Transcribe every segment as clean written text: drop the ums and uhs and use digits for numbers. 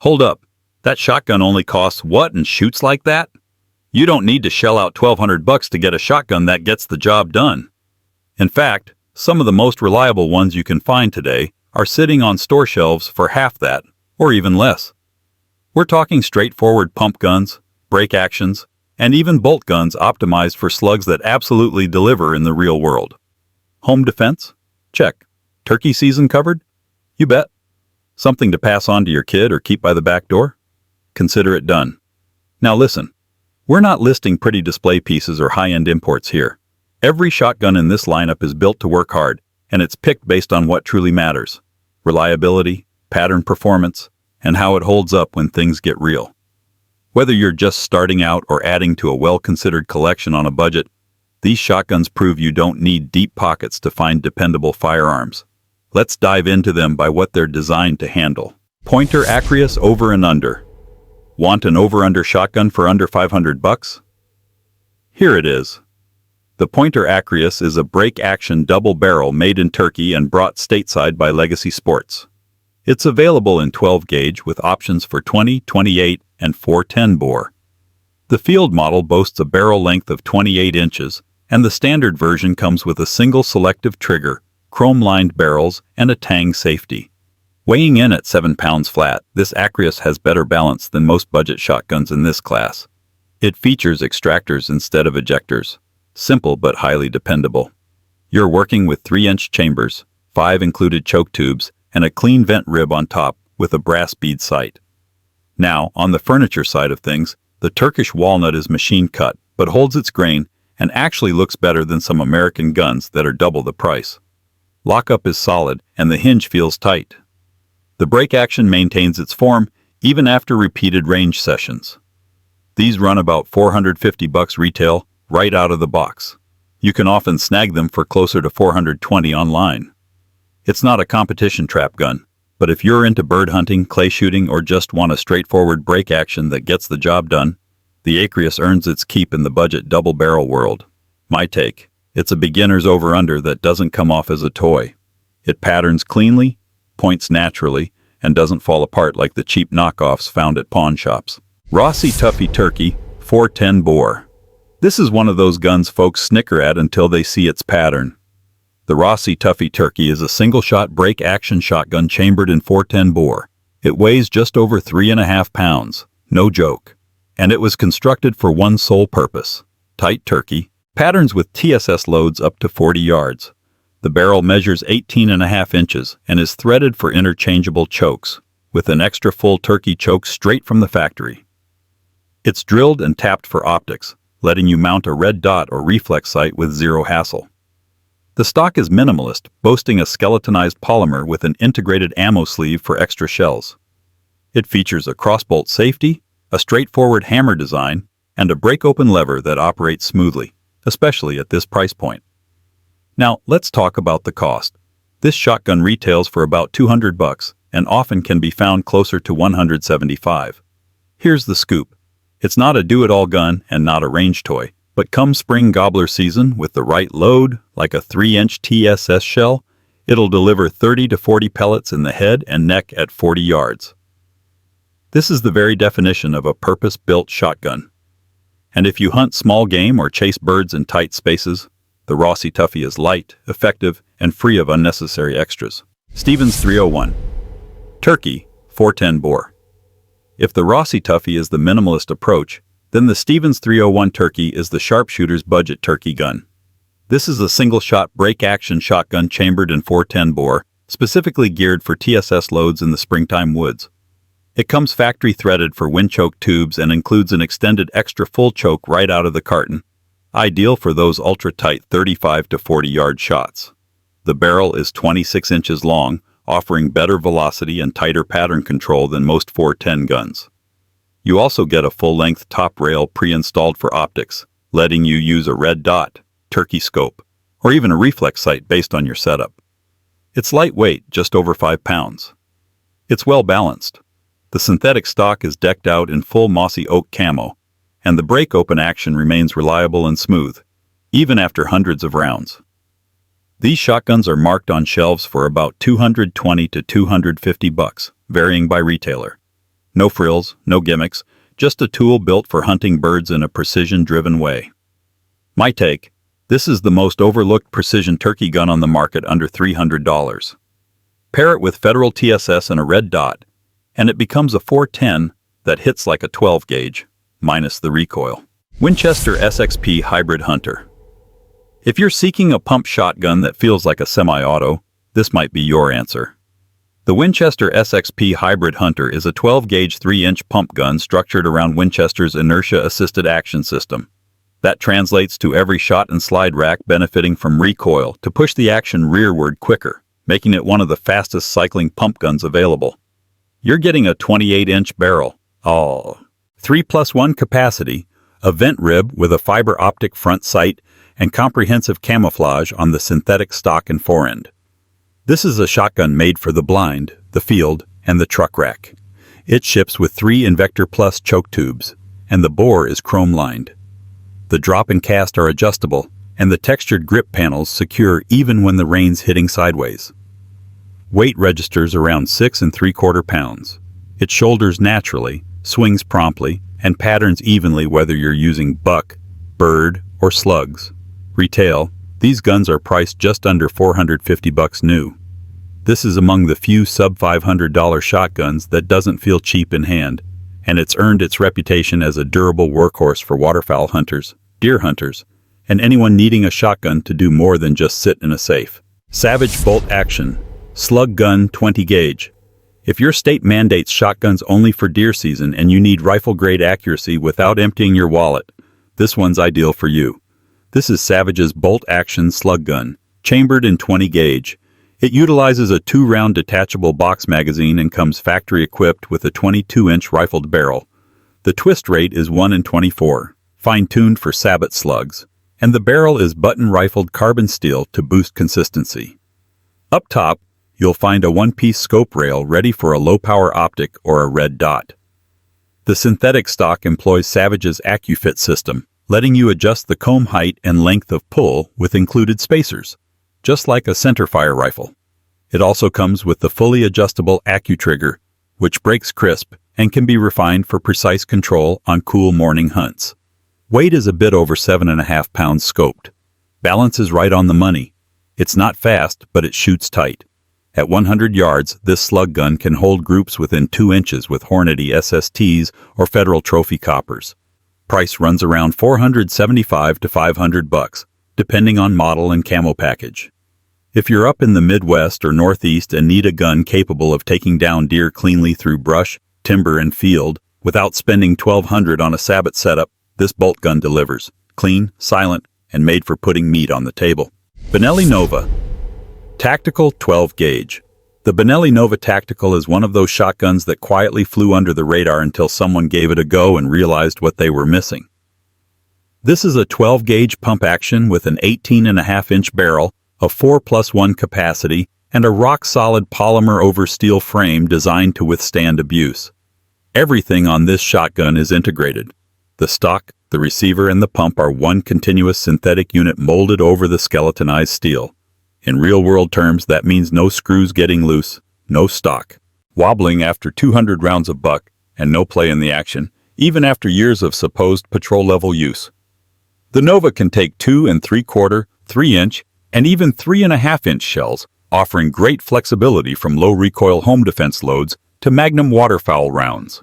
Hold up, that shotgun only costs what and shoots like that? You don't need to shell out $1,200 to get a shotgun that gets the job done. In fact, some of the most reliable ones you can find today are sitting on store shelves for half that, or even less. We're talking straightforward pump guns, break actions, and even bolt guns optimized for slugs that absolutely deliver in the real world. Home defense? Check. Turkey season covered? You bet. Something to pass on to your kid or keep by the back door? Consider it done. Now listen, we're not listing pretty display pieces or high-end imports here. Every shotgun in this lineup is built to work hard, and it's picked based on what truly matters: reliability, pattern performance, and how it holds up when things get real. Whether you're just starting out or adding to a well-considered collection on a budget, these shotguns prove you don't need deep pockets to find dependable firearms. Let's dive into them by what they're designed to handle. Pointer Acrius Over and Under. Want an over-under shotgun for under $500? Here it is. The Pointer Acrius is a break-action double barrel made in Turkey and brought stateside by Legacy Sports. It's available in 12 gauge with options for 20, 28, and 410 bore. The field model boasts a barrel length of 28 inches, and the standard version comes with a single selective trigger, chrome-lined barrels, and a tang safety. Weighing in at 7 pounds flat, this Acrius has better balance than most budget shotguns in this class. It features extractors instead of ejectors. Simple but highly dependable. You're working with 3-inch chambers, 5 included choke tubes, and a clean vent rib on top with a brass bead sight. Now, on the furniture side of things, the Turkish walnut is machine cut, but holds its grain and actually looks better than some American guns that are double the price. Lockup is solid and the hinge feels tight. The break action maintains its form even after repeated range sessions. These run about $450 retail right out of the box. You can often snag them for closer to $420 online. It's not a competition trap gun, but if you're into bird hunting, clay shooting, or just want a straightforward break action that gets the job done, the Acrius earns its keep in the budget double barrel world. My take: it's a beginner's over-under that doesn't come off as a toy. It patterns cleanly, points naturally, and doesn't fall apart like the cheap knockoffs found at pawn shops. Rossi Tuffy Turkey 410 bore. This is one of those guns folks snicker at until they see its pattern. The Rossi Tuffy Turkey is a single-shot break-action shotgun chambered in 410 bore. It weighs just over 3.5 pounds, no joke. And it was constructed for one sole purpose: tight turkey, patterns with TSS loads up to 40 yards. The barrel measures 18.5 inches and is threaded for interchangeable chokes, with an extra full turkey choke straight from the factory. It's drilled and tapped for optics, letting you mount a red dot or reflex sight with zero hassle. The stock is minimalist, boasting a skeletonized polymer with an integrated ammo sleeve for extra shells. It features a crossbolt safety, a straightforward hammer design, and a break-open lever that operates smoothly, especially at this price point. Now, let's talk about the cost. This shotgun retails for about $200 and often can be found closer to $175. Here's the scoop. It's not a do-it-all gun and not a range toy, but come spring gobbler season with the right load, like a 3-inch TSS shell, it'll deliver 30 to 40 pellets in the head and neck at 40 yards. This is the very definition of a purpose-built shotgun. And if you hunt small game or chase birds in tight spaces, the Rossi Tuffy is light, effective, and free of unnecessary extras. Stevens 301. Turkey, 410 bore. If the Rossi Tuffy is the minimalist approach, then the Stevens 301 Turkey is the sharpshooter's budget turkey gun. This is a single-shot break-action shotgun chambered in 410 bore, specifically geared for TSS loads in the springtime woods. It comes factory threaded for wind choke tubes and includes an extended extra full choke right out of the carton, ideal for those ultra-tight 35 to 40 yard shots. The barrel is 26 inches long, offering better velocity and tighter pattern control than most 410 guns. You also get a full-length top rail pre-installed for optics, letting you use a red dot, turkey scope, or even a reflex sight based on your setup. It's lightweight, just over 5 pounds. It's well balanced. The synthetic stock is decked out in full mossy oak camo, and the break-open action remains reliable and smooth, even after hundreds of rounds. These shotguns are marked on shelves for about $220 to $250, varying by retailer. No frills, no gimmicks, just a tool built for hunting birds in a precision-driven way. My take: this is the most overlooked precision turkey gun on the market under $300. Pair it with Federal TSS and a red dot, and it becomes a 410 that hits like a 12 gauge, minus the recoil. Winchester SXP Hybrid Hunter. If you're seeking a pump shotgun that feels like a semi-auto, this might be your answer. The Winchester SXP Hybrid Hunter is a 12-gauge 3-inch pump gun structured around Winchester's inertia-assisted action system. That translates to every shot and slide rack benefiting from recoil to push the action rearward quicker, making it one of the fastest cycling pump guns available. You're getting a 28-inch barrel, 3+1 capacity, a vent rib with a fiber optic front sight, and comprehensive camouflage on the synthetic stock and forend. This is a shotgun made for the blind, the field, and the truck rack. It ships with 3 Invector Plus choke tubes, and the bore is chrome-lined. The drop and cast are adjustable, and the textured grip panels secure even when the rein's hitting sideways. Weight registers around 6 3/4 pounds. It shoulders naturally, swings promptly, and patterns evenly whether you're using buck, bird, or slugs. Retail: these guns are priced just under $450 new. This is among the few sub-$500 shotguns that doesn't feel cheap in hand, and it's earned its reputation as a durable workhorse for waterfowl hunters, deer hunters, and anyone needing a shotgun to do more than just sit in a safe. Savage Bolt-Action Slug Gun 20 gauge. If your state mandates shotguns only for deer season and you need rifle-grade accuracy without emptying your wallet, this one's ideal for you. This is Savage's Bolt-Action Slug Gun, chambered in 20 gauge. It utilizes a 2-round detachable box magazine and comes factory-equipped with a 22-inch rifled barrel. The twist rate is 1 in 24, fine-tuned for sabot slugs, and the barrel is button-rifled carbon steel to boost consistency. Up top, you'll find a one-piece scope rail ready for a low-power optic or a red dot. The synthetic stock employs Savage's AccuFit system, letting you adjust the comb height and length of pull with included spacers, just like a centerfire rifle. It also comes with the fully adjustable AccuTrigger, which breaks crisp and can be refined for precise control on cool morning hunts. Weight is a bit over 7.5 pounds scoped. Balance is right on the money. It's not fast, but it shoots tight. At 100 yards, this slug gun can hold groups within 2 inches with Hornady SSTs or Federal Trophy Coppers. Price runs around $475 to $500, depending on model and camo package. If you're up in the Midwest or Northeast and need a gun capable of taking down deer cleanly through brush, timber, and field without spending $1,200 on a sabot setup, this bolt gun delivers. Clean, silent, and made for putting meat on the table. Benelli Nova Tactical 12 gauge. The Benelli Nova Tactical is one of those shotguns that quietly flew under the radar until someone gave it a go and realized what they were missing. This is a 12-gauge pump action with an 18.5-inch barrel, a 4+1 capacity, and a rock-solid polymer over steel frame designed to withstand abuse. Everything on this shotgun is integrated. The stock, the receiver, and the pump are one continuous synthetic unit molded over the skeletonized steel. In real-world terms, that means no screws getting loose, no stock wobbling after 200 rounds of buck, and no play in the action, even after years of supposed patrol-level use. The Nova can take 2 3/4, 3-inch, and even 3.5-inch shells, offering great flexibility from low-recoil home defense loads to Magnum waterfowl rounds.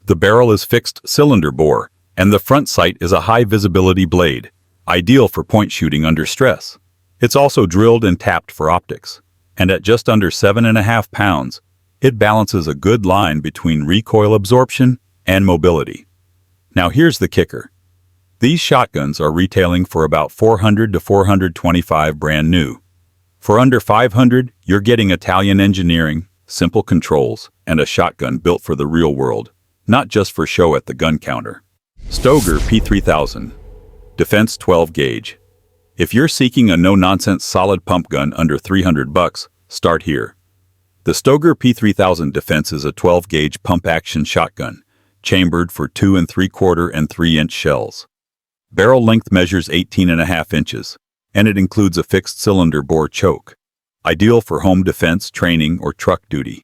The barrel is fixed cylinder bore, and the front sight is a high-visibility blade, ideal for point shooting under stress. It's also drilled and tapped for optics, and at just under 7.5 pounds, it balances a good line between recoil absorption and mobility. Now here's the kicker. These shotguns are retailing for about $400 to $425 brand new. For under $500, you're getting Italian engineering, simple controls, and a shotgun built for the real world, not just for show at the gun counter. Stoeger P3000 Defense 12 gauge. If you're seeking a no-nonsense solid pump gun under $300, start here. The Stoeger P3000 Defense is a 12-gauge pump-action shotgun, chambered for 2 3/4 and 3-inch shells. Barrel length measures 18.5 inches, and it includes a fixed cylinder bore choke, ideal for home defense, training, or truck duty.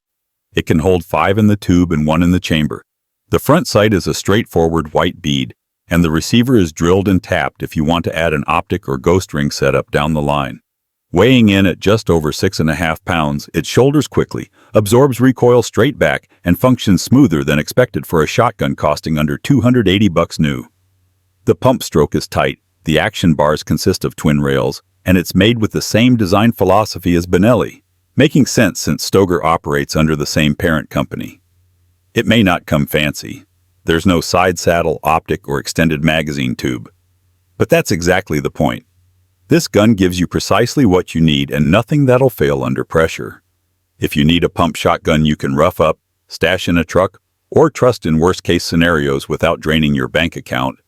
It can hold 5 in the tube and 1 in the chamber. The front sight is a straightforward white bead, and the receiver is drilled and tapped if you want to add an optic or ghost ring setup down the line. Weighing in at just over 6.5 pounds, it shoulders quickly, absorbs recoil straight back, and functions smoother than expected for a shotgun costing under $280 new. The pump stroke is tight, the action bars consist of twin rails, and it's made with the same design philosophy as Benelli, making sense since Stoeger operates under the same parent company. It may not come fancy. There's no side saddle, optic, or extended magazine tube. But that's exactly the point. This gun gives you precisely what you need and nothing that'll fail under pressure. If you need a pump shotgun you can rough up, stash in a truck, or trust in worst-case scenarios without draining your bank account,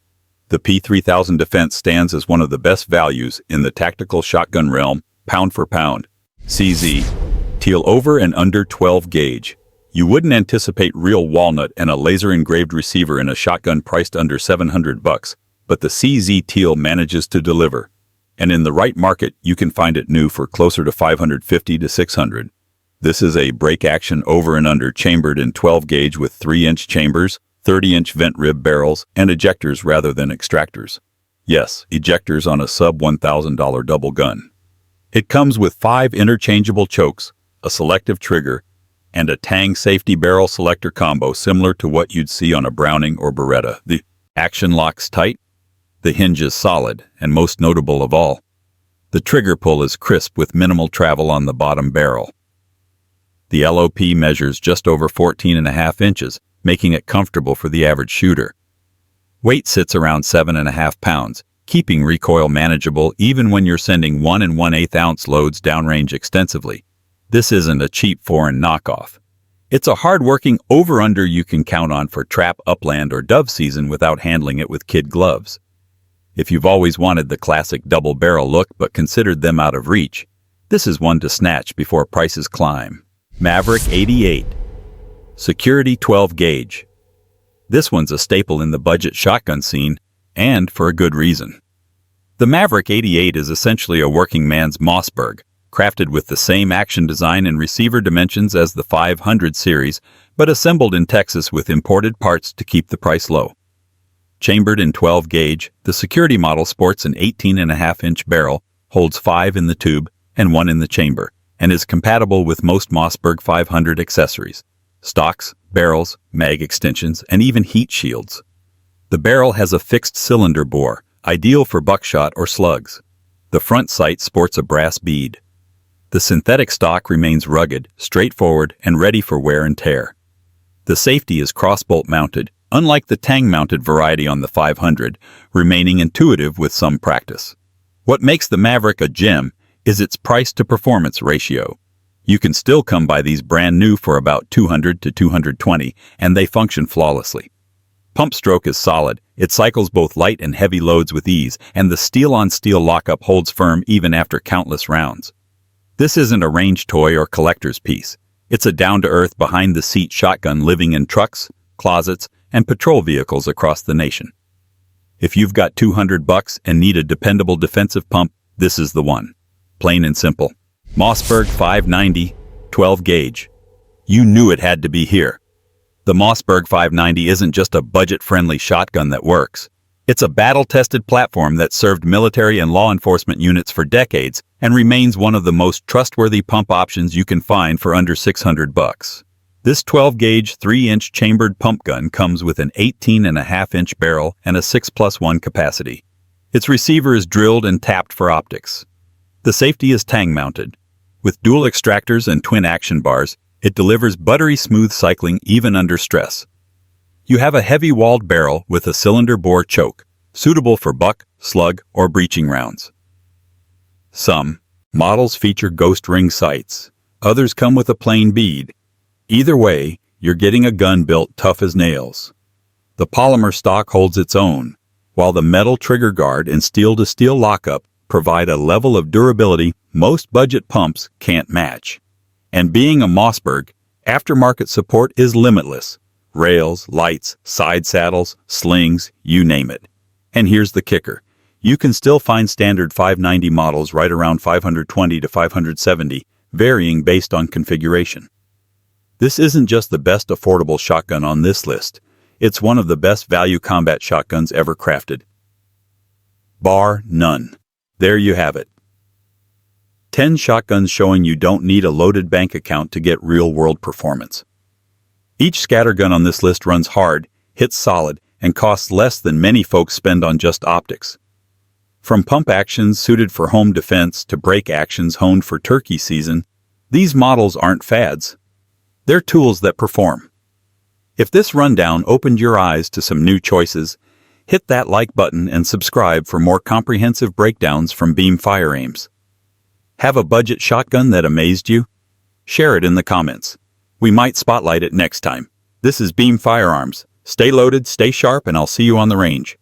the P3000 Defense stands as one of the best values in the tactical shotgun realm, pound for pound. CZ. Teal over and under 12 gauge. You wouldn't anticipate real walnut and a laser-engraved receiver in a shotgun priced under $700, but the CZ Teal manages to deliver. And in the right market, you can find it new for closer to $550 to $600. This is a break-action over and under chambered in 12 gauge with 3-inch chambers, 30-inch vent rib barrels, and ejectors rather than extractors. Yes, ejectors on a sub-$1,000 double gun. It comes with 5 interchangeable chokes, a selective trigger, and a Tang safety barrel selector combo similar to what you'd see on a Browning or Beretta. The action locks tight. The hinge is solid, and most notable of all, the trigger pull is crisp with minimal travel on the bottom barrel. The LOP measures just over 14.5 inches, making it comfortable for the average shooter. Weight sits around 7.5 pounds, keeping recoil manageable even when you're sending 1 1/8 ounce loads downrange extensively. This isn't a cheap foreign knockoff. It's a hard-working over-under you can count on for trap, upland, or dove season without handling it with kid gloves. If you've always wanted the classic double-barrel look but considered them out of reach, this is one to snatch before prices climb. Maverick 88. Security 12 gauge. This one's a staple in the budget shotgun scene, and for a good reason. The Maverick 88 is essentially a working man's Mossberg, crafted with the same action design and receiver dimensions as the 500 series, but assembled in Texas with imported parts to keep the price low. Chambered in 12 gauge, the security model sports an 18.5-inch barrel, holds 5 in the tube and 1 in the chamber, and is compatible with most Mossberg 500 accessories: stocks, barrels, mag extensions, and even heat shields. The barrel has a fixed cylinder bore, ideal for buckshot or slugs. The front sight sports a brass bead. The synthetic stock remains rugged, straightforward, and ready for wear and tear. The safety is crossbolt mounted, unlike the Tang-mounted variety on the 500, remaining intuitive with some practice. What makes the Maverick a gem is its price-to-performance ratio. You can still come by these brand new for about $200 to $220, and they function flawlessly. Pump stroke is solid, it cycles both light and heavy loads with ease, and the steel-on-steel lockup holds firm even after countless rounds. This isn't a range toy or collector's piece. It's a down-to-earth, behind-the-seat shotgun living in trucks, closets, and patrol vehicles across the nation. If you've got $200 and need a dependable defensive pump, this is the one. Plain and simple. Mossberg 590, 12 gauge. You knew it had to be here. The Mossberg 590 isn't just a budget-friendly shotgun that works. It's a battle-tested platform that served military and law enforcement units for decades and remains one of the most trustworthy pump options you can find for under $600. This 12-gauge, 3-inch chambered pump gun comes with an 18.5-inch barrel and a 6+1 capacity. Its receiver is drilled and tapped for optics. The safety is Tang-mounted. With dual extractors and twin action bars, it delivers buttery smooth cycling even under stress. You have a heavy-walled barrel with a cylinder bore choke, suitable for buck, slug, or breaching rounds. Some models feature ghost ring sights. Others come with a plain bead. Either way, you're getting a gun built tough as nails. The polymer stock holds its own, while the metal trigger guard and steel-to-steel lockup provide a level of durability most budget pumps can't match. And being a Mossberg, aftermarket support is limitless. Rails, lights, side saddles, slings, you name it. And here's the kicker. You can still find standard 590 models right around $520 to $570, varying based on configuration. This isn't just the best affordable shotgun on this list. It's one of the best value combat shotguns ever crafted. Bar none. There you have it. 10 shotguns showing you don't need a loaded bank account to get real-world performance. Each scattergun on this list runs hard, hits solid, and costs less than many folks spend on just optics. From pump actions suited for home defense to break actions honed for turkey season, these models aren't fads. They're tools that perform. If this rundown opened your eyes to some new choices, hit that like button and subscribe for more comprehensive breakdowns from Beam Firearms. Have a budget shotgun that amazed you? Share it in the comments. We might spotlight it next time. This is Beam Firearms. Stay loaded, stay sharp, and I'll see you on the range.